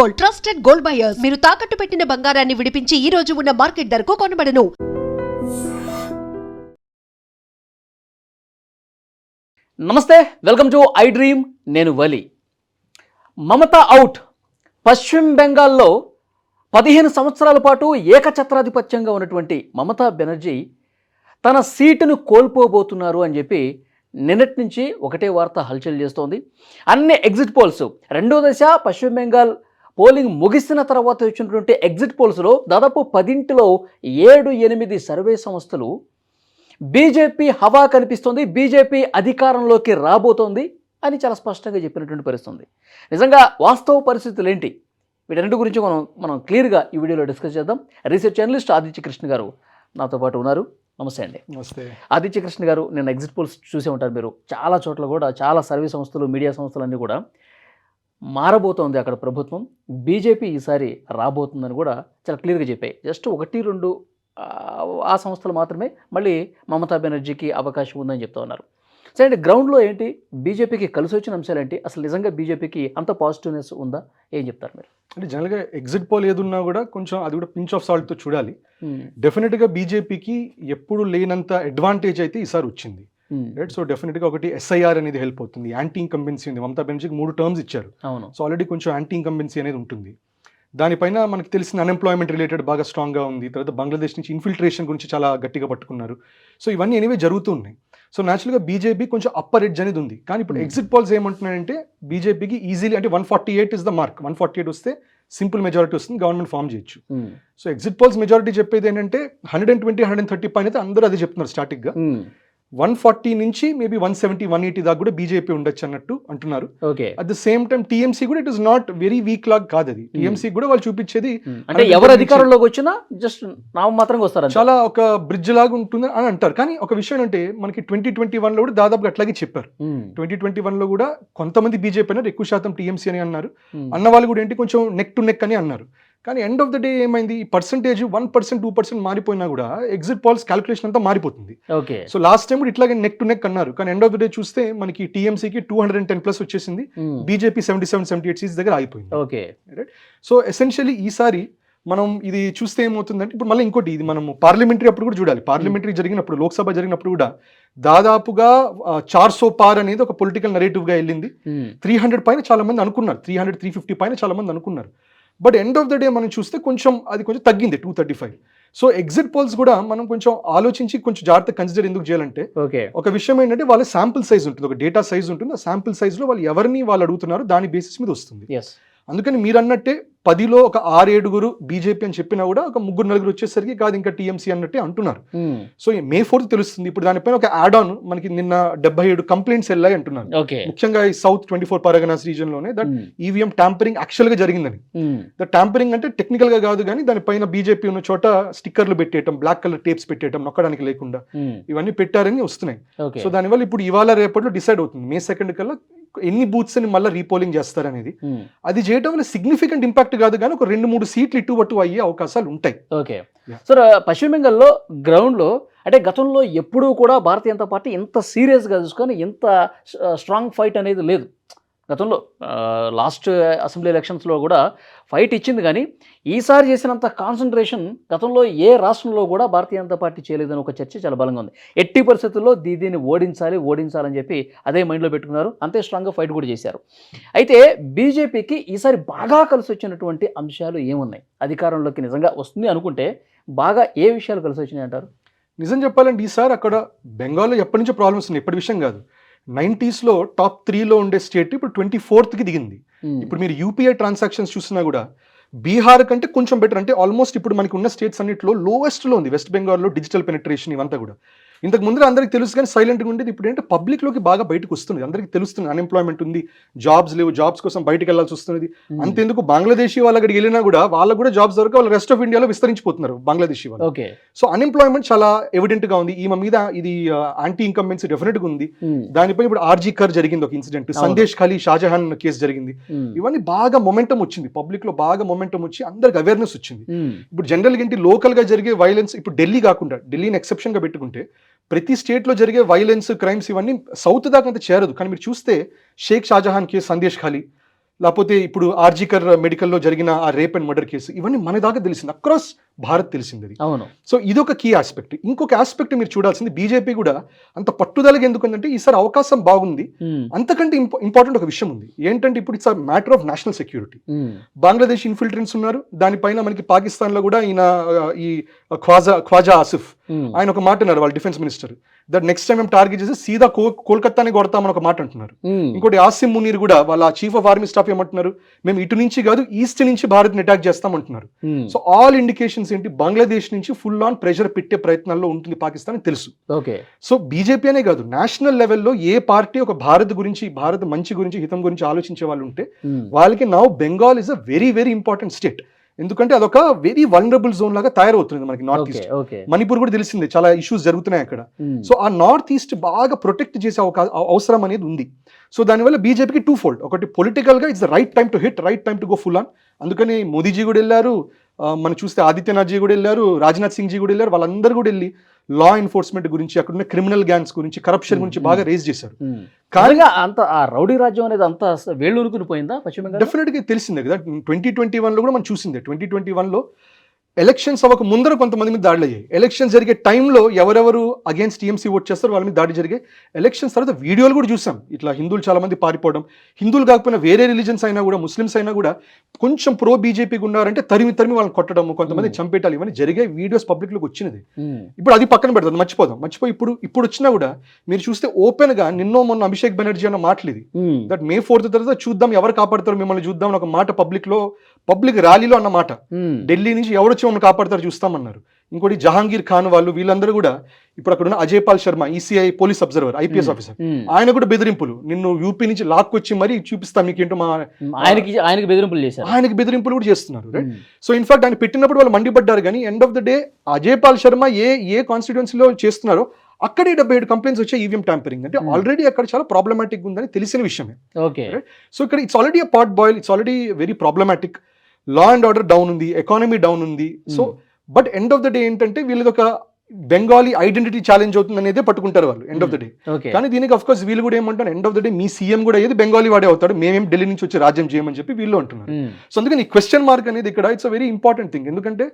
Gold, trusted gold buyers. మీరు తాకట్టు పెట్టిన బంగారాన్ని విడిపించి ఈ రోజు ఉన్న మార్కెట్ ధరకు కొనబడను. నమస్తే, వెల్కమ్ టు ఐ డ్రీమ్. నేను వలి. మమతా అవుట్. పశ్చిమ బెంగాల్లో 15 సంవత్సరాల పాటు ఏకఛత్రాధిపత్యంగా ఉన్నటువంటి మమతా బెనర్జీ తన సీటును కోల్పోబోతున్నారు అని చెప్పి నిన్నటి నుంచి ఒకటే వార్త హల్చల్ చేస్తోంది. అన్ని ఎగ్జిట్ పోల్స్, రెండో దశ పశ్చిమ బెంగాల్ పోలింగ్ ముగిసిన తర్వాత వచ్చినటువంటి ఎగ్జిట్ పోల్స్లో దాదాపు 10లో 7-8 సర్వే సంస్థలు బీజేపీ హవా కనిపిస్తోంది, బీజేపీ అధికారంలోకి రాబోతోంది అని చాలా స్పష్టంగా చెప్పినటువంటి పరిస్థితుంది. నిజంగా వాస్తవ పరిస్థితులు ఏంటి, వీటన్నిటి గురించి మనం క్లియర్గా ఈ వీడియోలో డిస్కస్ చేద్దాం. రీసెర్చ్ జర్నలిస్ట్ ఆదిత్య కృష్ణ గారు నాతో పాటు ఉన్నారు. నమస్తే అండి. నమస్తే ఆదిత్య కృష్ణ గారు, నేను ఎగ్జిట్ పోల్స్ చూసే ఉంటారు మీరు. చాలా చోట్ల కూడా చాలా సర్వే సంస్థలు, మీడియా సంస్థలన్నీ కూడా మారబోతోంది అక్కడ ప్రభుత్వం, బీజేపీ ఈసారి రాబోతుందని కూడా చాలా క్లియర్గా చెప్పాయి. జస్ట్ 1-2 ఆ సంస్థలు మాత్రమే మళ్ళీ మమతా బెనర్జీకి అవకాశం ఉందని చెప్తా ఉన్నారు. సరే అండి, గ్రౌండ్లో ఏంటి, బీజేపీకి కలిసి వచ్చిన అంశాలు ఏంటి, అసలు నిజంగా బీజేపీకి అంత పాజిటివ్నెస్ ఉందా, ఏం చెప్తారు మీరు? అంటే జనరల్గా ఎగ్జిట్ పోల్ ఏదున్నా కూడా కొంచెం అది కూడా పించ్ ఆఫ్ సాల్ట్తో చూడాలి. డెఫినెట్గా బీజేపీకి ఎప్పుడు లేనంత అడ్వాంటేజ్ అయితే ఈసారి వచ్చింది, రైట్? సో డెఫినెట్గా ఒకటి ఎస్ఐఆర్ అనేది హెల్ప్ అవుతుంది. యాంటీ ఇన్కంబెన్సీ ఉంది, మమతా బెనర్జీకి 3 టర్మ్స్ ఇచ్చారు. అవును. సో ఆల్రెడీ కొంచెం యాంటీ ఇన్కంబెన్సీ అనేది ఉంటుంది. దానిపైన మనకు తెలిసిన అన్ఎంప్లాయ్మెంట్ రిలేటెడ్ బాగా స్ట్రాంగ్గా ఉంది. తర్వాత బంగ్లాదేశ్ నుంచి ఇన్ఫిల్ట్రేషన్ గురించి చాలా గట్టిగా పట్టుకున్నారు. సో ఇవన్నీ ఎనీవే జరుగుతున్నాయి. సో న్యాచురల్గా బీజేపీ కొంచెం అప్పర్ ఎడ్జ్ అనేది ఉంది. కానీ ఇప్పుడు ఎగ్జిట్ పోల్స్ ఏమంటున్నాయంటే బీజేపీకి ఈజీలీ అంటే 148 ఇస్ ద మార్క్. 148 వస్తే సింపుల్ మెజారిటీ వస్తుంది, గవర్నమెంట్ ఫామ్ చేయొచ్చు. సో ఎగ్జిట్ పోల్స్ మెజారిటీ చెప్పేది ఏంటంటే 120-130 పైన అయితే అందరూ అదే చెప్తున్నారు స్టార్టింగ్గా. 140 నుంచి మేబీ 170-180 దాకా కూడా బీజేపీ ఉండొచ్చు అన్నట్టు అంటున్నారు. At the same time TMC కూడా it is not very weak లాగ్ కాదు. అది టీఎంసీ కూడా వాళ్ళు చూపించేది అంటే ఎవరు అధికారంలోకి వచ్చినా జస్ట్ నామం మాత్రం వస్తారు, చాలా ఒక బ్రిడ్జ్ లాగా ఉంటుంది అని అంటారు. కానీ ఒక విషయం అంటే మనకి 2021లో కూడా దాదాపుగా అట్లాగే చెప్పారు. 2021లో కూడా కొంతమంది బీజేపీ అన్నారు, ఎక్కువ శాతం టీఎంసీ అని అన్నారు. అన్న వాళ్ళు కూడా ఏంటి కొంచెం నెక్ టు నెక్ అని అన్నారు. కానీ ఎండ్ ఆఫ్ ద డే ఏమైంది, ఈ పర్సెంటేజ్ 1%, 2% మారిపోయినా కూడా ఎగ్జిట్ పోల్స్ క్యాలిక్యులేషన్ అంతా మారిపోతుంది. సో లాస్ట్ టైం కూడా ఇట్లాగే నెక్ టు నెక్ అన్నారు. కానీ ఎండ్ ఆఫ్ ద డే చూస్తే మనకి టీఎంసీకి 210+ వచ్చేసింది, బీజేపీ 77-78 సీట్స్ దగ్గర ఆగిపోయింది. సో ఎసెన్షియలీ ఈసారి మనం ఇది చూస్తే ఏమవుతుందంటే, ఇప్పుడు మళ్ళీ ఇంకోటి, ఇది మనం పార్లమెంటరీ అప్పుడు కూడా చూడాలి. పార్లమెంటరీ జరిగినప్పుడు, లోక్సభ జరిగినప్పుడు కూడా దాదాపుగా 400 పార్ అనేది ఒక పొలిటికల్ నరేటివ్గా వెళ్ళింది. 300 పైన చాలా మంది అనుకున్నారు, 300-350 పైన చాలా మంది అనుకున్నారు. But end of the day మనం చూస్తే కొంచెం తగ్గింది, 235. సో ఎగ్జిట్ పోల్స్ కూడా మనం కొంచెం ఆలోచించి కొంచెం జాగ్రత్త కన్సిడర్ ఎందుకు చేయాలంటే, ఒక విషయం ఏంటంటే వాళ్ళ శాంపుల్ సైజ్ ఉంటుంది, ఒక డేటా సైజ్ ఉంటుంది. ఆ శాంపుల్ సైజ్లో వాళ్ళు ఎవరిని వాళ్ళు అడుగుతున్నారు దాని బేసిస్ మీద వస్తుంది. అందుకని మీరు అన్నట్టే 10లో ఒక 6-7 బీజేపీ అని చెప్పినా కూడా ఒక 3-4 వచ్చేసరికి కాదు ఇంకా టీఎంసీ అన్నట్టే అంటున్నారు. సో May 4th తెలుస్తుంది. ఇప్పుడు దానిపైన ఒక యాడ్ ఆన్ మనకి నిన్న 77 కంప్లైంట్స్ వెళ్ళాయి అంటున్నారు. ముఖ్యంగా ఈ సౌత్ 24 పరగనాస్ రీజన్ లోనే దట్ ఈవీఎం ట్యాంపరింగ్ యాక్చువల్ గా జరిగిందని. దట్ ట్యాంపరింగ్ అంటే టెక్నికల్ గా కాదు, కానీ దానిపైన బీజేపీ ఉన్న చోట స్టిక్కర్లు పెట్టేయటం, బ్లాక్ కలర్ టేప్స్ పెట్టేయటం, నొక్కడానికి లేకుండా ఇవన్నీ పెట్టారని వస్తున్నాయి. సో దానివల్ల ఇప్పుడు ఇవాళ రేపట్లో డిసైడ్ అవుతుంది May 2nd కల్లా ఎన్ని బూత్స్ అని మళ్ళీ రీపోలింగ్ చేస్తారనేది. అది చేయడం వల్ల సిగ్నిఫికెంట్ ఇంపాక్ట్ కాదు, కానీ ఒక 2-3 సీట్లు ఇటు అయ్యే అవకాశాలు ఉంటాయి. సార్, పశ్చిమ బెంగాల్లో గ్రౌండ్లో అంటే గతంలో ఎప్పుడూ కూడా భారతీయ జనతా పార్టీ ఇంత సీరియస్గా చూసుకొని ఇంత స్ట్రాంగ్ ఫైట్ అనేది లేదు. గతంలో లాస్ట్ అసెంబ్లీ ఎలక్షన్స్లో కూడా ఫైట్ ఇచ్చింది, కానీ ఈసారి చేసినంత కాన్సన్ట్రేషన్ గతంలో ఏ రాష్ట్రంలో కూడా భారతీయ జనతా పార్టీ చేయలేదని ఒక చర్చ చాలా బలంగా ఉంది. ఎట్టి పరిస్థితుల్లో దీన్ని ఓడించాలని చెప్పి అదే మైండ్లో పెట్టుకున్నారు. అంతే స్ట్రాంగ్గా ఫైట్ కూడా చేశారు. అయితే బీజేపీకి ఈసారి బాగా కలిసి వచ్చినటువంటి అంశాలు ఏమున్నాయి? అధికారంలోకి నిజంగా వస్తుంది అనుకుంటే బాగా ఏ విషయాలు కలిసి వచ్చినాయి అంటారు? నిజం చెప్పాలంటే ఈసారి అక్కడ బెంగాల్లో ఎప్పటి నుంచో ప్రాబ్లమ్స్ ఉన్నాయి, ఎప్పటి విషయం కాదు. 90sలో టాప్ 3లో ఉండే స్టేట్ ఇప్పుడు 24th దిగింది. ఇప్పుడు మీరు యూపీఐ ట్రాన్సాక్షన్స్ చూసినా కూడా బీహార్ కంటే కొంచెం బెటర్. అంటే ఆల్మోస్ట్ ఇప్పుడు మనకి ఉన్న స్టేట్స్ అన్నింటిలో లోవెస్ట్లో ఉంది వెస్ట్ బెంగాల్లో డిజిటల్ పెనిట్రేషన్. ఇవంతా కూడా ఇంతకు ముందు అందరికీ తెలుసు, కానీ సైలెంట్గా ఉండేది. ఇప్పుడు ఏంటంటే పబ్లిక్లోకి బాగా బయటకు వస్తుంది, అందరికీ తెలుస్తుంది అన్ఎంప్లాయ్మెంట్ ఉంది, జాబ్స్ లేవు, జాబ్స్ కోసం బయటకు వెళ్ళాల్సి వస్తుంది. అంతెందుకు బంగ్లాదేశీ వాళ్ళు అక్కడికి వెళ్ళినా కూడా వాళ్ళకు కూడా జాబ్స్ దొరక వాళ్ళు రెస్ట్ ఆఫ్ ఇండియాలో విస్తరించిపోతున్నారు బంగ్లాదేశీ వాళ్ళు. సో అన్ఎంప్లాయ్మెంట్ చాలా ఎవిడెంట్గా ఉంది. ఈమె మీద ఇది యాంటీ ఇన్కంబెన్సీ డెఫినెట్గా ఉంది. దానిపై ఇప్పుడు ఆర్జీ కర్ జరిగింది ఒక ఇన్సిడెంట్, సందేశ్ ఖాళీ షాజహాన్ కేసు జరిగింది. ఇవన్నీ బాగా మొమెంటం వచ్చింది, పబ్లిక్ లో బాగా మొమెంటం వచ్చి అందరికి అవేర్నెస్ వచ్చింది. ఇప్పుడు జనరల్గా ఏంటి లోకల్ గా జరిగే వైలెన్స్, ఇప్పుడు ఢిల్లీ కాకుండా ఢిల్లీని ఎక్సెప్షన్ గా పెట్టుకుంటే ప్రతి స్టేట్లో జరిగే వైలెన్స్, క్రైమ్స్ ఇవన్నీ సౌత్ దాకా అంత చేరదు. కానీ మీరు చూస్తే షేక్ షాజహాన్ కేసు, సందేశ్ ఖాళీ, లేకపోతే ఇప్పుడు ఆర్జికర్ మెడికల్లో జరిగిన ఆ రేప్ అండ్ మర్డర్ కేసు, ఇవన్నీ మన దాకా తెలిసింది, అక్రాస్ భారత్ తెలిసింది అది. అవును. సో ఇదొక కీ ఆస్పెక్ట్. ఇంకొక ఆస్పెక్ట్ మీరు చూడాల్సింది, బీజేపీ కూడా అంత పట్టుదలగా ఎందుకంటే ఈసారి అవకాశం బాగుంది. అంతకంటే ఇంపార్టెంట్ ఒక విషయం ఉంది ఏంటంటే, ఇప్పుడు it's matter of national security. Bangladesh infiltrants ఉన్నారు, దానిపైన మనకి పాకిస్తాన్ లో కూడా ఈయన ఈ ఖ్వాజా ఆసిఫ్ ఆయన ఒక మాట అన్నారు, వాళ్ళ defence minister, that next time మేము టార్గెట్ చేసి సీదా కోల్కతాని కొడతామని ఒక మాట అంటున్నారు. ఇంకోటి ఆసిమ్ మునీర్ కూడా వాళ్ళ చీఫ్ ఆఫ్ ఆర్మీ స్టాఫ్ ఏమంటున్నారు, మేము ఇటు నుంచి కాదు ఈస్ట్ నుంచి భారత్ ని అటాక్ చేస్తామంటున్నారు. సో ఆల్ ఇండికేషన్స్ ఏంటి, బంగ్లాదేశ్ నుంచి ఫుల్ ఆన్ ప్రెషర్ పెట్టే ప్రయత్నాల్లో ఉంటుంది పాకిస్తాన్ అని తెలుసు. ఓకే. సో బీజేపీ అనే కాదు, నేషనల్ లెవెల్లో ఏ పార్టీ ఒక భారత్ గురించి, భారత్ మంచి గురించి, హితం గురించి ఆలోచించే వాళ్ళు ఉంటే వాళ్ళకి now Bengal is a very very important state. ఎందుకంటే అదొక వెరీ వల్నరబుల్ జోన్ లాగా తయారవుతుంది మనకి నార్త్ ఈస్ట్. మణిపూర్ కూడా తెలిసిందే, చాలా ఇష్యూస్ జరుగుతున్నాయి అక్కడ. సో ఆ నార్త్ ఈస్ట్ బాగా ప్రొటెక్ట్ చేసే అవసరం అనేది ఉంది. సో దానివల్ల బీజేపీకి 2 fold. ఒకటి పొలిటికల్ గా it's the right time to hit, right time to go full on. అందుకని మోదీజీ కూడా వెళ్ళారు, మనం చూస్తే ఆదిత్యనాథ్ జీ కూడా వెళ్ళారు, రాజ్నాథ్ సింగ్ జీ కూడా వెళ్ళారు. వాళ్ళందరూ కూడా వెళ్ళి లా ఎన్ఫోర్స్మెంట్ గురించి, అక్కడ ఉన్న క్రిమినల్ గ్యాంగ్స్ గురించి, కరప్షన్ గురించి బాగా రేజ్ చేశారు. కానీ అంత ఆ రౌడీ రాజ్యం అనేది అంత వేళ్ళూరుకుని పోయిందా పశ్చిమ బెంగాల్? డెఫినెట్ గా తెలిసిందే కదా, 2021 లో కూడా మనం చూసిందే. 2021 లో ఎలక్షన్స్ అవ్వక ముందర కొంతమంది మీద దాడులు అయ్యాయి. ఎలక్షన్స్ జరిగే టైంలో ఎవరెవరు అగేన్స్ట్ టీఎంసీ ఓట్ చేస్తారో వాళ్ళ మీద దాడి జరిగాయి. ఎలక్షన్స్ తర్వాత వీడియోలు కూడా చూసాం, ఇట్లా హిందువులు చాలా మంది పారిపోవడం. హిందువులు కాకపోయినా వేరే రిలీజన్స్ అయినా కూడా, ముస్లిమ్స్ అయినా కూడా కొంచెం ప్రో బీజేపీకి ఉన్నారంటే తరిమి వాళ్ళని కొట్టడం, కొంతమంది చంపేటాలు, ఇవన్నీ జరిగే వీడియోస్ పబ్లిక్ లోకి వచ్చినది. ఇప్పుడు అది పక్కన పెడతాం, మర్చిపోయి ఇప్పుడు వచ్చినా కూడా మీరు చూస్తే ఓపెన్ గా నిన్నో మొన్న అభిషేక్ బెనర్జీ అన్న మాటలు, దట్ May 4th తర్వాత చూద్దాం ఎవరు కాపాడతారు మిమ్మల్ని చూద్దాం అని ఒక మాట పబ్లిక్ ర్యాలీలో అన్న మాట. ఢిల్లీ నుంచి ఎవరు వచ్చి మమ్మల్ని కాపాడతారు చూస్తామన్నారు. ఇంకోటి జహాంగీర్ ఖాన్ వాళ్ళు, వీళ్ళందరూ కూడా ఇప్పుడు అక్కడ ఉన్న Ajay Pal Sharma, ECI police observer, IPS officer, ఆయన కూడా బెదిరింపులు, నిన్ను యూపీ నుంచి లాక్కొచ్చి మరీ చూపిస్తాం మీకేంటో, ఆయనకి బెదిరింపులు చేశారు, ఆయనకి బెదిరింపులు కూడా చేస్తున్నారు. సో ఇన్ఫాక్ట్ ఆయన పెట్టినప్పుడు వాళ్ళు మండిపడ్డారు. కానీ end of the day Ajay Pal Sharma ఏ కాన్స్టిట్యుయెన్సీలో చేస్తున్నారో అక్కడే 77 కంప్లైంట్స్ వచ్చాయి ఈవీఎం ట్యాంపరింగ్. అంటే ఆల్రెడీ అక్కడ చాలా ప్రాబ్లమాటిక్ ఉందని తెలిసిన విషయమే. ఓకే. సో ఇక్కడ it's already pot boil, it's already very problematic. Law and order down ఉంది, ఎకానమీ డౌన్ ఉంది. So but end of the day ఏంటంటే వీళ్ళది ఒక బెంగాలీ ఐడెంటిటీ ఛాలెంజ్ అవుతుంది అనేది పట్టుకుంటారు వాళ్ళు ఎండ్ ఆఫ్ ద డే. కానీ దీనికి ఆఫ్ కోర్స్ వీళ్ళు కూడా ఏమంటారు, end of the day me CM కూడా ఏది బెంగాలీ వాడే అవుతాడు, మేమేం ఢిల్లీ నుంచి వచ్చి రాజ్యం చేయమని చెప్పి వీళ్ళు అంటున్నారు. సో అందుకని ఈ క్వశ్చన్ మార్క్ అనేది ఇక్కడ it's a very important thing. ఎందుకంటే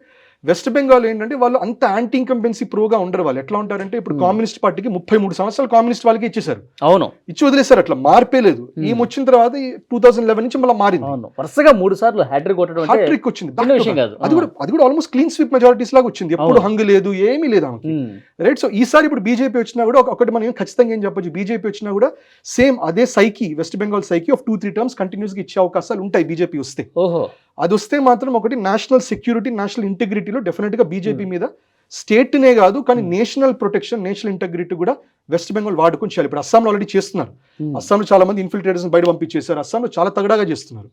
వెస్ట్ బెంగాల్ ఏంటంటే వాళ్ళు అంత యాంటీ ఇన్కంబెన్సీ ప్రోగా ఉండరు. వాళ్ళు ఎట్లా ఉంటారంటే, ఇప్పుడు కమ్యూనిస్ట్ పార్టీకి 33 సంవత్సరాలు కమ్యూనిస్ట్ వాళ్ళకి ఇచ్చేసారు. అవును, ఇచ్చి వదిలేశారు, అట్లా మార్పే లేదు. ఈమె వచ్చిన తర్వాత 2011 నుంచి మళ్ళీ మారింది. వరుసగా 3 సార్లు హ్యాట్రిక్ వచ్చింది. అది కూడా ఆల్మోస్ట్ క్లీన్ స్వీప్ మెజారిటీస్ లాగా వచ్చింది. ఎప్పుడు హంగు లేదు, ఏమీ లేదు ఆమెకి. రైట్. సో ఈసారి ఇప్పుడు బీజేపీ వచ్చినా కూడా ఒకటి మనం ఖచ్చితంగా ఏం చెప్పొచ్చు, బీజేపీ వచ్చినా కూడా సేమ్ అదే psyche, West Bengal psyche of 2-3 terms కంటిన్యూస్ గా ఇచ్చే అవకాశాలు ఉంటాయి బీజేపీ వస్తే. అది వస్తే మాత్రం ఒకటి నేషనల్ సెక్యూరిటీ, నేషనల్ ఇంటిగ్రిటీలో డెఫినెట్ గా బీజేపీ మీద స్టేట్నే కాదు కానీ నేషనల్ ప్రొటెక్షన్, నేషనల్ ఇంటిగ్రిటీ కూడా వెస్ట్ బెంగాల్ వాడుకొని చేయాలి. ఇప్పుడు అస్సాంలో ఆల్రెడీ చేస్తున్నారు. అస్సాంలో చాలా మంది ఇన్ఫిల్ట్రేటర్స్ బయట పంపించేశారు. అస్సాంలో చాలా తగడాగా చేస్తున్నారు.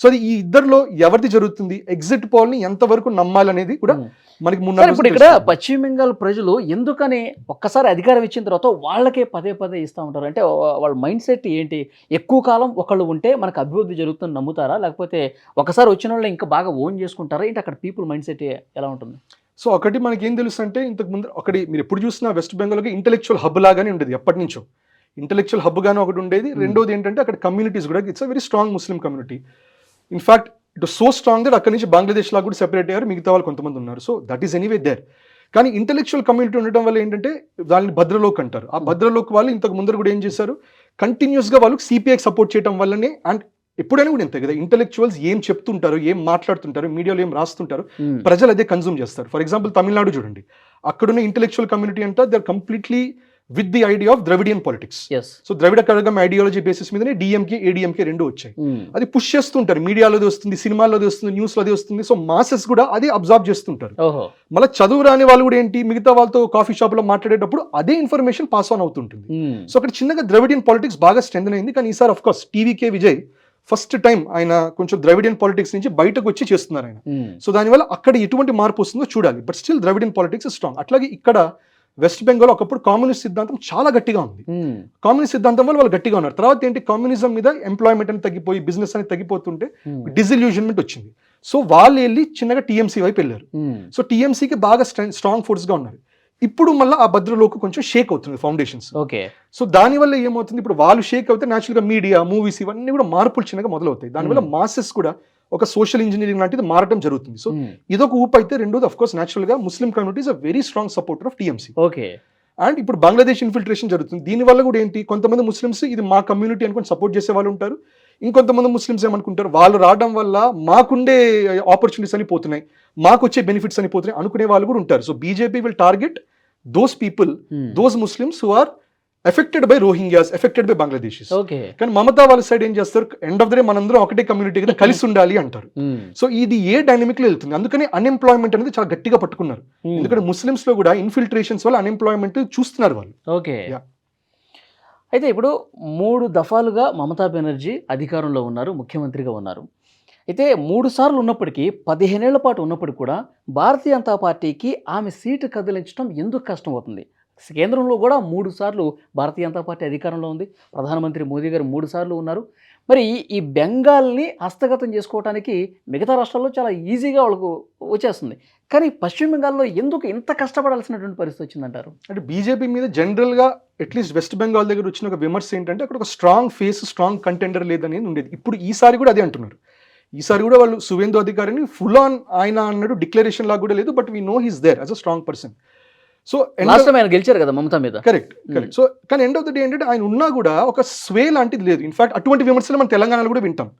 సో అది ఈ ఇద్దరిలో ఎవరిది జరుగుతుంది, ఎగ్జిట్ పోల్ ని ఎంత వరకు నమ్మాలనేది కూడా మనకి ఇప్పుడు ఇక్కడ పశ్చిమ బెంగాల్ ప్రజలు ఎందుకని ఒక్కసారి అధికారం ఇచ్చిన తర్వాత వాళ్ళకే పదే ఇస్తూ ఉంటారు అంటే వాళ్ళ మైండ్ సెట్ ఏంటి? ఎక్కువ కాలం ఒకళ్ళు ఉంటే మనకు అభివృద్ధి జరుగుతుంది నమ్ముతారా, లేకపోతే ఒకసారి వచ్చిన వాళ్ళు ఇంకా బాగా ఓన్ చేసుకుంటారా ఏంటి? అక్కడ పీపుల్ మైండ్ సెట్ ఎలా ఉంటుంది? సో ఒకటి మనకి ఏం తెలుసు అంటే, ఇంతకు ముందు ఒకటి మీరు ఎప్పుడు చూసినా వెస్ట్ బెంగాల్కి ఇంటెలెక్చువల్ హబ్ లాగానే ఉండేది, ఎప్పటి నుంచో ఇంటెలెక్చువల్ హబ్ గానే ఒకటి ఉండేది. రెండోది ఏంటంటే అక్కడ కమ్యూనిటీస్ కూడా it's a very strong Muslim community. In fact it so strong that అక్కడ నుంచి బంగ్లాదేశ్ లాగా కూడా సెపరేట్ అయ్యారు, మిగతా వాళ్ళు కొంతమంది ఉన్నారు. So that is anyway there. కానీ ఇంటెలెక్చువల్ కమ్యూనిటీ ఉండటం వల్ల ఏంటంటే దాన్ని భద్రలోక్ అంటారు. ఆ భద్రలోక్ వాళ్ళు ఇంతకు ముందర కూడా ఏం చేశారు, కంటిన్యూస్గా వాళ్ళు సిపిఐకి సపోర్ట్ చేయడం వల్లనే, అండ్ ఎప్పుడైనా కూడా ఇంతే కదా, ఇంటెలెక్చువల్స్ ఏం చెప్తుంటారు, ఏం మాట్లాడుతుంటారు, మీడియాలో ఏం రాస్తుంటారు, ప్రజలు అదే కన్జ్యూమ్ చేస్తారు. ఫర్ ఎగ్జాంపుల్ తమిళనాడు చూడండి, అక్కడున్న ఇంటెలెక్చువల్ కమ్యూనిటీ అంతా they are completely with the idea of Dravidian politics. So Dravida Kazhagam ideology basis మీదనే డిఎంకే, ఏడిఎంకే రెండు వచ్చాయి. అది పుష్ చేస్తుంటారు, మీడియాలోది వస్తుంది, సినిమాల్లోది వస్తుంది, న్యూస్ లోది వస్తుంది. సో మాసెస్ కూడా అదే అబ్జర్వ్ చేస్తుంటారు. మళ్ళీ చదువు రాని వాళ్ళు కూడా ఏంటి, మిగతా వాళ్ళతో కాఫీ షాప్ లో మాట్లాడేటప్పుడు అదే ఇన్ఫర్మేషన్ పాస్ ఆన్ అవుతుంటుంది. సో అక్కడ చిన్నగా ద్రవిడియన్ పాలిటిక్స్ బాగా స్ట్రెంథెన్ అయింది. కానీ ఈసారి of course TVK Vijay first time ఆయన కొంచెం ద్రవిడియన్ పాలిటిక్స్ నుంచి బయటకు వచ్చి చేస్తున్నారు ఆయన. సో దానివల్ల అక్కడ ఎటువంటి మార్పు వస్తుందో చూడాలి. But still Dravidian politics strong. అట్లాగే ఇక్కడ వెస్ట్ బెంగాల్ ఒకప్పుడు కమ్యూనిస్ట్ సిద్ధాంతం చాలా గట్టిగా ఉంది. కమ్యూనిస్ట్ సిద్ధాంతం వల్ల వాళ్ళు గట్టిగా ఉన్నారు. తర్వాత ఏంటి, కమ్యూనిజం మీద ఎంప్లాయ్మెంట్ అని తగ్గిపోయి, బిజినెస్ అనేది తగ్గిపోతుంటే డిజిల్యూషన్మెంట్ వచ్చింది. సో వాళ్ళు వెళ్ళి చిన్నగా టీఎంసీ వైపు వెళ్ళారు. సో టీఎంసీకి బాగా స్ట్రాంగ్ ఫోర్స్ గా ఉన్నారు. ఇప్పుడు మళ్ళీ ఆ భద్రలోకి కొంచెం షేక్ అవుతుంది ఫౌండేషన్స్. ఓకే. సో దానివల్ల ఏమవుతుంది, ఇప్పుడు వాళ్ళు షేక్ అవుతే న్యాచురల్గా మీడియా, మూవీస్ ఇవన్నీ కూడా మార్పులు చిన్నగా మొదలవుతాయి. దానివల్ల మాసెస్ కూడా ఒక సోషల్ ఇంజనీరింగ్ లాంటిది మారడం జరుగుతుంది. సో ఇదొక ఊపు అయితే, రెండోది అఫ్ కోర్స్ న్యాచురల్ గా Muslim community is a very strong supporter of TMC. Okay. And ఇప్పుడు బంగ్లాదేశ్ ఇన్ఫిల్ట్రేషన్ జరుగుతుంది. దీనివల్ల కూడా ఏంటి, కొంతమంది ముస్లిమ్స్ ఇది మా కమ్యూనిటీ అనుకుని సపోర్ట్ చేసే వాళ్ళు ఉంటారు. ఇంకొంతమంది ముస్లిమ్స్ ఏమనుకుంటారు, వాళ్ళు రావడం వల్ల మాకుండే ఆపర్చునిటీస్ అని పోతున్నాయి, మాకు వచ్చే బెనిఫిట్స్ అని పోతున్నాయి అనుకునే వాళ్ళు కూడా ఉంటారు. So BJP will target those people, those Muslims who are affected by Rohingyas, affected by Bangladeshis. Okay. కానీ మమతా వాళ్ళ సైడ్ ఏం చేస్తారు, ఎండ్ ఆఫ్ ద డే మనందరం ఒకటే కమ్యూనిటీ కదా, కలిసి ఉండాలి అంటారు. సో ఇది ఏ డైనమిక్ లో వెళ్తుంది. అందుకని అన్ఎంప్లాయ్మెంట్ అనేది చాలా గట్టిగా పట్టుకున్నారు. ఎందుకంటే ముస్లిమ్స్ లో కూడా ఇన్ఫిల్ట్రేషన్స్ వల్ల అన్ఎంప్లాయ్మెంట్ చూస్తున్నారు వాళ్ళు. ఓకే. అయితే ఇప్పుడు 3 దఫాలుగా మమతా బెనర్జీ అధికారంలో ఉన్నారు, ముఖ్యమంత్రిగా ఉన్నారు. అయితే 3 సార్లు ఉన్నప్పటికీ 15 ఏళ్ల పాటు ఉన్నప్పటికీ కూడా భారతీయ జనతా పార్టీకి ఆమె సీటు కదిలించడం ఎందుకు కష్టం అవుతుంది? కేంద్రంలో కూడా 3 సార్లు భారతీయ జనతా పార్టీ అధికారంలో ఉంది. ప్రధానమంత్రి మోదీ గారు 3 సార్లు ఉన్నారు. మరి ఈ బెంగాల్ని హస్తగతం చేసుకోవడానికి మిగతా రాష్ట్రాల్లో చాలా ఈజీగా వాళ్ళకు వచ్చేస్తుంది. కానీ పశ్చిమ బెంగాల్లో ఎందుకు ఇంత కష్టపడాల్సినటువంటి పరిస్థితి వచ్చిందంటారు? అంటే బీజేపీ మీద జనరల్ గా అట్లీస్ట్ వెస్ట్ బెంగాల్ దగ్గర వచ్చిన ఒక విమర్శ ఏంటంటే, అక్కడ ఒక స్ట్రాంగ్ ఫేస్, స్ట్రాంగ్ కంటెండర్ లేదనేది ఉండేది. ఇప్పుడు ఈసారి కూడా అదే అంటున్నారు. ఈసారి కూడా వాళ్ళు సువేందు అధికారిని ఫుల్ ఆన్ ఆయన అన్నట్టు డిక్లరేషన్ లాగా కూడా లేదు, but we know he's there as a strong person. So ఆయన గెలిచారు కదా మమతా మీద. కరెక్ట్. సో కానీ ఎండ్ ఆఫ్ ద డే ఏంటంటే ఆయన ఉన్నా కూడా ఒక స్వే లాంటిది లేదు. ఇన్ఫాక్ట్ అటువంటి విమర్శలు మనం తెలంగాణలో కూడా వింటాం.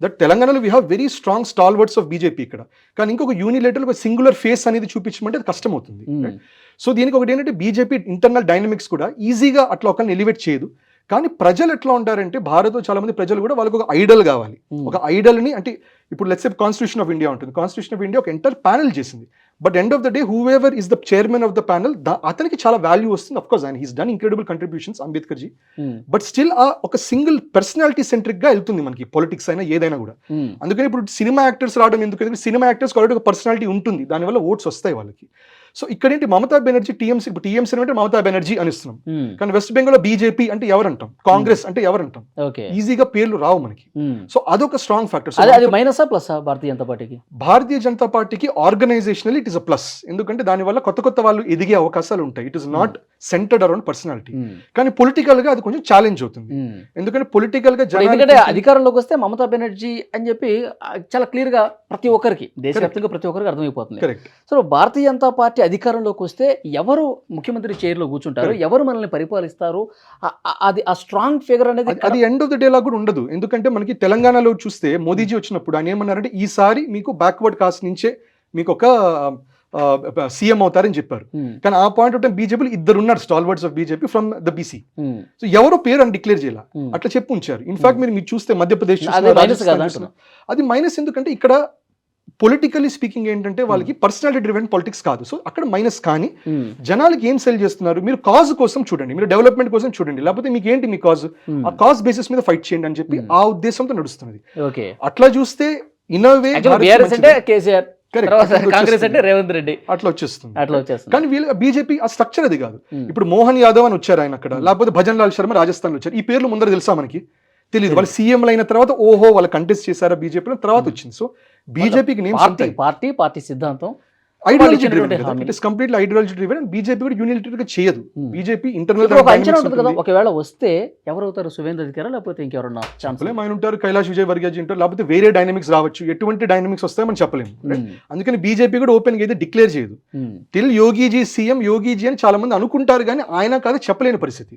దట్ తెలంగాణలో we have very strong stalwarts of BJP ఇక్కడ. కానీ ఇంకొక యూనిలేటర్ ఒక సింగులర్ ఫేస్ అనేది చూపించమంటే అది కష్టం అవుతుంది. సో దీనికి ఒకటి ఏంటంటే బీజేపీ ఇంటర్నల్ డైనమిక్స్ కూడా ఈజీగా అట్లా ఒకరిని ఎలివేట్ చేయదు. కానీ ప్రజలు ఎట్లా ఉంటారంటే, భారత్లో చాలా మంది ప్రజలు కూడా వాళ్ళకి ఒక ఐడల్ కావాలి. ఒక ఐడల్ని అంటే ఇప్పుడు let's say constitution of India ఉంటుంది. కాన్స్టిట్యూషన్ ఆఫ్ ఇండియా ఒక ఎంటర్ ప్యానెల్ చేసింది. But end of the day whoever is the chairman of the panel, అతనికి చాలా వాల్యూ వస్తుంది. Of course and he's done incredible contributions, Ambedkar ji. But still ఆ ఒక single personality centric గా వెళ్తుంది మనకి పొలిటిక్స్ అయినా ఏదైనా కూడా. అందుకని ఇప్పుడు సినిమా యాక్టర్స్ రావడం ఎందుకు, సినిమా యాక్టర్స్ ఆల్రెడీ ఒక పర్సనాలిటీ ఉంటుంది, దానివల్ల ఓట్స్ వస్తాయి వాళ్ళకి. సో ఇక్కడ ఏంటి, మమతా బెనర్జీ టీఎంసీ, ఇప్పుడు టీఎంసీ అంటే మమతా బెనర్జీ అనిస్తున్నాం. కానీ వెస్ట్ బెంగాల్ బీజేపీ అంటే ఎవరంటాం, కాంగ్రెస్ అంటే ఎవరంటాం, ఈజీగా పేర్లు రావు మనకి. సో అదొక స్ట్రాంగ్ ఫ్యాక్టర్. మైనసా ప్లస్ భారతీయ జనతా పార్టీకి? భారతీయ జనతా పార్టీకి organisational it is a plus. ఎందుకంటే దానివల్ల కొత్త వాళ్ళు ఎదిగే అవకాశాలు ఉంటాయి. It is not centred around personality. కానీ పొలిటికల్ గా అది కొంచెం ఛాలెంజ్ అవుతుంది. ఎందుకంటే పొలిటికల్ గా ఎందుకంటే అధికారంలోకి వస్తే మమతా బెనర్జీ అని చెప్పి చాలా క్లియర్ గా ప్రతి ఒక్కరికి, దేశవ్యాప్తంగా ప్రతి ఒక్కరికి అర్థమైపోతుంది. Correct. So Bharatiya Janata party అధికారంలోకి వస్తే ఎవరు ముఖ్యమంత్రి చైర్లో కూర్చుంటారు, ఎవరు మనల్ని పరిపాలిస్తారు, అది ఆ స్ట్రాంగ్ ఫిగర్ అనేది అది ఎండ్ ఆఫ్ ద డే లా కూడా ఉండదు. ఎందుకంటే మనకి తెలంగాణలో చూస్తే మోదీజీ వచ్చినప్పుడు ఆయన ఏమన్నారంటే, ఈసారి మీకు బ్యాక్వర్డ్ కాస్ట్ నుంచే మీకు ఒక సీఎం అవుతారని చెప్పారు. కానీ ఆ పాయింట్ ఆఫ్ టైం బీజేపీ 2 ఉన్నారు stalwarts of BJP from the BC. So ఎవరో పేరు అని డిక్లేర్ చేయాల, అట్లా చెప్పు ఉంచారు. ఇన్ఫాక్ట్ మీరు చూస్తే మధ్యప్రదేశ్ అది మైనస్. ఎందుకంటే ఇక్కడ పొలిటికలీ స్పీకింగ్ ఏంటంటే వాళ్ళకి పర్సనాలిటీ డ్రివెన్ పాలిటిక్స్ కాదు. సో అక్కడ మైనస్. కానీ జనాలకి ఏం సెల్ చేస్తున్నారు, మీరు కాజ్ కోసం చూడండి, మీరు డెవలప్మెంట్ కోసం చూడండి, లేకపోతే మీకు ఏంటి మీ కాజ్, ఆ కాజ్ బేసిస్ మీద ఫైట్ చేయండి అని చెప్పి ఆ ఉద్దేశంతో నడుస్తున్నది. అట్లా చూస్తే ఇన్ వే కేసీఆర్, కాంగ్రెస్ అంటే రేవంత్ రెడ్డి అట్లా వచ్చేస్తుంది. కానీ వీళ్ళు బీజేపీ ఆ స్ట్రక్చర్ అది కాదు. ఇప్పుడు మోహన్ యాదవ్ అని వచ్చారు ఆయన అక్కడ, లేకపోతే భజన్ లాల్ శర్మ రాజస్థాన్ లో వచ్చారు. ఈ పేర్లు ముందర తెలుసా మనకి? తెలియదు. వాళ్ళు సీఎంలు అయిన తర్వాత ఓహో వాళ్ళు కంటెస్ట్ చేశారా బీజేపీలో, తర్వాత వచ్చింది. సో బీజేపీకి పార్టీ సిద్ధాంతం ideology driven, it is completely ideology driven. And BJP కూడా యూనిటరీగా చేయదు. బీజేపీ ఇంటర్నల్ ఒకవేళ వస్తే ఎవరవుతారు, సువేంద్ర అధికారా లేకపోతే ఇంకెవరన్నా చెప్పలేము. ఆయన ఉంటారు, కైలాష్ విజయ్ వర్గీయ ఉంటారు, లేకపోతే వేరే డైనమిక్స్ రావచ్చు. ఎటువంటి డైనమిక్స్ వస్తాయో మనం చెప్పలేము. అందుకని బీజేపీ కూడా ఓపెన్ గా అయితే డిక్లేర్ చేయదు. టిల్ యోగీజీ సీఎం, యోగీజీ అని చాలా మంది అనుకుంటారు, కానీ ఆయన కాదు చెప్పలేని పరిస్థితి.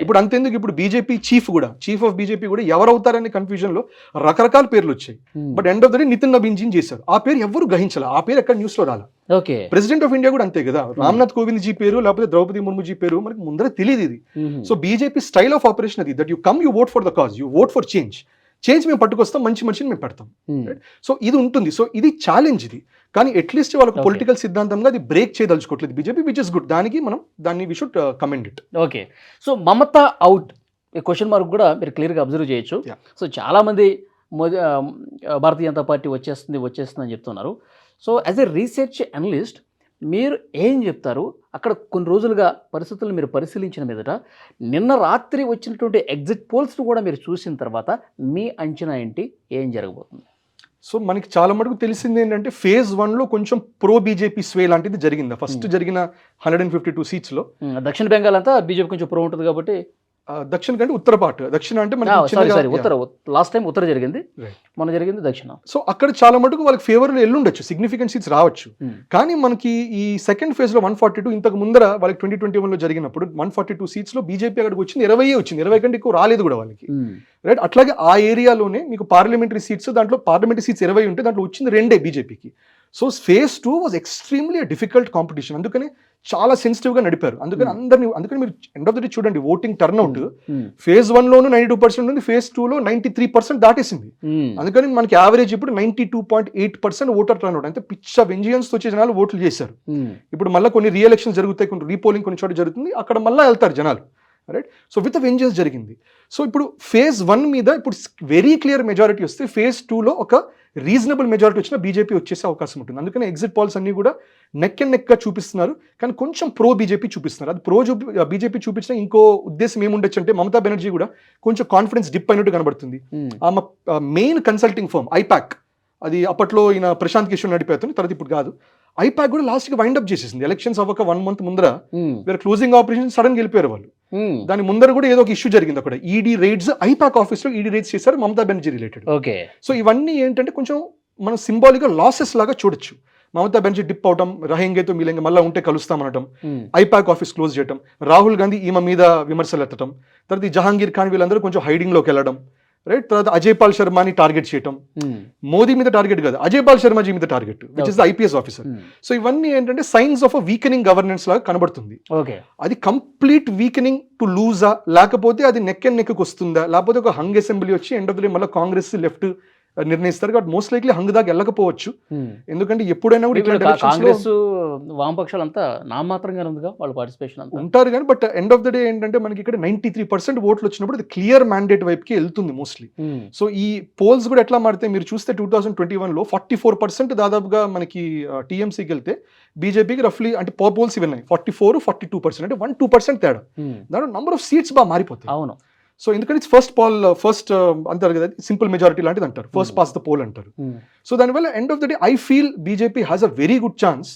ఇప్పుడు అంతెందుకు, ఇప్పుడు బీజేపీ చీఫ్ ఆఫ్ బీజేపీ కూడా ఎవరవుతారనే కన్ఫ్యూజన్ లో రకరకాల పేర్లు వచ్చాయి. But end of the day Nitin Nabin చేశారు. ఆ పేరు ఎవరు గ్రహించాలి, ఆ పేరు ఎక్కడ న్యూస్ లో రాలా. ప్రెసిడెంట్ ఆఫ్ ఇండియా కూడా అంతే కదా, రామ్నాథ్ కోవింద్ జీ పేరు లేకపోతే ద్రౌపది ముర్ము జీ పేరు మనకి ముందర తెలియదు ఇది. So BJP style of operation అది, that you come, you vote for the cause, you vote for change మేము పట్టుకొస్తాం, మంచి మనిషిని మేము పెడతాం. సో ఇది ఉంటుంది. సో ఇది ఛాలెంజ్ ఇది. కానీ అట్లీస్ట్ వాళ్ళకు పొలిటికల్ సిద్ధాంతంగా అది బ్రేక్ చేయదలుచుకోవట్లేదు బీజేపీ, విచ్ ఇస్ గుడ్. దానికి మనం దాన్ని we should commend it. Okay. So Mamata out question mark కూడా మీరు క్లియర్గా అబ్జర్వ్ చేయొచ్చు. సో చాలా మంది భారతీయ జనతా పార్టీ వచ్చేస్తుంది అని చెప్తున్నారు. So as a research analyst మీరు ఏం చెప్తారు? అక్కడ కొన్ని రోజులుగా పరిస్థితులను మీరు పరిశీలించిన మీదట నిన్న రాత్రి వచ్చినటువంటి ఎగ్జిట్ పోల్స్ను కూడా మీరు చూసిన తర్వాత మీ అంచనా ఏంటి, ఏం జరగబోతుంది? సో మనకి చాలా మటుకు తెలిసింది ఏంటంటే ఫేజ్ 1లో కొంచెం ప్రో బీజేపీ స్వే లాంటిది జరిగింది. ఫస్ట్ జరిగిన 152 సీట్స్లో దక్షిణ బెంగాల్ అంతా బీజేపీ కొంచెం ప్రో ఉంటుంది కాబట్టి దక్షిణ కంటే ఉత్తర పార్ట్, దక్షిణ అంటే మనకి ఉత్తర లాస్ట్ టైం ఉత్తర జరిగింది, Right. మన జరిగింది దక్షిణ. సో అక్కడ చాలా మటుకు వాళ్ళకి ఫేవర్లో ఎల్లుండొచ్చు, సిగ్నిఫికెంట్ సీట్స్ రావచ్చు. కానీ మనకి ఈ సెకండ్ ఫేజ్ లో 142 ఇంతకు ముందర వాళ్ళకి 2021లో జరిగినప్పుడు 142 సీట్స్ లో బీజేపీ అక్కడికి వచ్చింది 20 వచ్చింది, 20 కంటే ఎక్కువ రాలేదు కూడా వాళ్ళకి. రైట్, అట్లాగే ఆ ఏరియాలోనే మీకు పార్లమెంటరీ సీట్స్, దాంట్లో పార్లమెంటరీ సీట్స్ 20 ఉంటే దాంట్లో వచ్చింది 2 బీజేపీకి. So phase 2 was extremely difficult competition, అందుకని చాలా సెన్సిటివ్ గా నడిపారు. అందుకని మీరు ఎండ్ ఆఫ్ ద డే చూడండి ఓటింగ్ టర్న్అవుట్ ఫేజ్ 1లోను 92% ఉంది, ఫేజ్ 2లో 93% దాటేసింది. అందుకని మనకి యావరేజ్ ఇప్పుడు 92.8% ఓటర్ టర్న్అవుట్, అంటే పిచ్చ వెంజియన్స్ తో వచ్చే జనాలు ఓట్లు చేశారు. ఇప్పుడు మళ్ళీ కొన్ని రీఎలక్షన్స్ జరుగుతాయి, కొన్ని రీపోలింగ్ కొన్ని చోట జరుగుతుంది, అక్కడ మళ్ళీ వెళ్తారు జనాలు. రైట్, సో విత్ వెంజియన్స్ జరిగింది. సో ఇప్పుడు ఫేజ్ 1 మీద ఇప్పుడు వెరీ క్లియర్ మెజారిటీ వస్తే ఫేజ్ 2లో ఒక రీజనబుల్ మెజారిటీ వచ్చినా బీజేపీ వచ్చేసే అవకాశం ఉంటుంది. అందుకని ఎగ్జిట్ పాల్స్ అన్ని కూడా నెక్ అండ్ నెక్గా చూపిస్తున్నారు, కానీ కొంచెం ప్రో బీజేపీ చూపిస్తున్నారు. అది బీజేపీ చూపించిన ఇంకో ఉద్దేశం ఏముండొచ్చు అంటే మమతా బెనర్జీ కూడా కొంచెం కాన్ఫిడెన్స్ డిప్ అయినట్టు కనబడుతుంది. ఆమె మెయిన్ కన్సల్టింగ్ ఫర్మ్ ఐపాక్, అది అప్పట్లో ఈయన ప్రశాంత్ కిషోర్ నడిపేస్తుంది, తర్వాత ఇప్పుడు కాదు, ఐపాక్ కూడా లాస్ట్ కి వైండ్ అప్ చేసేసింది. ఎలక్షన్స్ అవ్వక 1 month ముందర వేరే క్లోజింగ్ ఆపరేషన్ సడన్ వెళ్ళిపోయారు వాళ్ళు. దాని ముందర కూడా ఏదో ఒక ఇష్యూ జరిగింది అక్కడ, ఈడీ రైడ్స్, ఐపాక్ ఆఫీస్ లో ఈడీ రైడ్స్ చేశారు Mamata Banerjee related. Okay, so ఇవన్నీ ఏంటంటే కొంచెం మనం సింబాలిక్ గా లాసెస్ లాగా చూడొచ్చు. మమతా బెనర్జీ డిప్ అవటం, రహేంగేతో మీలంగా మళ్ళీ ఉంటే కలుస్తామనటం, ఐపాక్ ఆఫీస్ క్లోజ్ చేయటం, రాహుల్ గాంధీ ఈమె మీద విమర్శలు ఎత్తడం, తర్వాత ఈ జహాంగీర్ ఖాన్ వీళ్ళందరూ కొంచెం హైడింగ్ లోకి వెళ్ళడం, రైట్, తర్వాత అజయ్ పాల్ శర్మని టార్గెట్ చేయటం, మోదీ మీద టార్గెట్ కాదు అజయ్ పాల్ శర్మజీ మీద target, which is the IPS officer. So ఇవన్నీ ఏంటంటే science of a weakening governance లాగా కనబడుతుంది. అది కంప్లీట్ వీకెనింగ్ టు లూజా, లేకపోతే అది నెక్ అండ్ నెక్ వస్తుందా, లేకపోతే ఒక హంగ్ అసెంబ్లీ వచ్చి ఎండ్ ఆఫ్ ద డే మళ్ళీ కాంగ్రెస్ లెఫ్ట్ నిర్ణయిస్తారు. కాబట్టి మోస్ట్ లైక్లీ హంగ్ దాకా వెళ్ళకపోవచ్చు, ఎందుకంటే ఎప్పుడైనా కూడా కాంగ్రెస్ వామపక్షాలు అంతా నామాత్రంగా ఉందిగా వాళ్ళ పార్టిసిపేషన్ ఉంటారు. కానీ but end of the day ఏంటంటే మనకి ఇక్కడ 93% ఓట్లు వచ్చినప్పుడు అది క్లియర్ మ్యాండేట్ వైపుకి వెళ్తుంది మోస్ట్లీ. సో ఈ పోల్స్ కూడా ఎట్లా మారితే మీరు చూస్తే 2021లో 44% దాదాపుగా మనకి టీఎంసీకి వెళ్తే బీజేపీకి రఫ్లీ అంటే పోల్స్ విన్నాయి 44-42%, అంటే 1-2% తేడా. దాంట్లో నంబర్ ఆఫ్ సీట్స్ బాగా మారిపోతాయి. అవును. సో ఎందుకంటే ఫస్ట్ అంటారు కదా, సింపుల్ మెజారిటీ లాంటిది అంటారు, ఫస్ట్ పాస్ ద పోల్ అంటారు. సో దానివల్ల end of the day I feel BJP has a very good chance.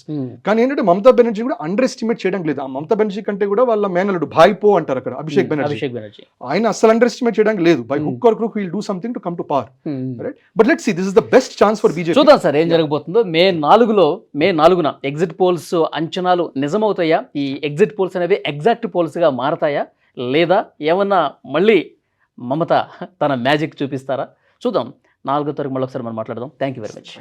కానీ ఏంటంటే మమతా బెనర్జీ కూడా అండర్ ఎస్టిమేట్ చేయడం లేదు. ఆ మమతా బెనర్జీ కంటే కూడా వాళ్ళ మేనలుడు భాయ్పో అంటారు అక్కడ, అభిషేక్ బెనర్జీ, ఆయన అసలు అండర్ ఎస్టిమేట్ చేయడానికి లేదు. By hook or crook will do something to come to power. Right, but let's see, this is the best chance for BJP. చూద్దాం సార్ ఏం జరగబోతుందో. మే 4న ఎగ్జిట్ పోల్స్ అంచనాలు నిజమవుతాయా? ఈ ఎగ్జిట్ పోల్స్ అనేవి ఎగ్జాక్ట్ పోల్స్ గా మారతాయా, లేదా ఏమన్నా మళ్ళీ మమత తన మ్యాజిక్ చూపిస్తారా? చూద్దాం. 4వ తారీఖు మళ్ళీ ఒకసారి మనం మాట్లాడదాం. Thank you very much.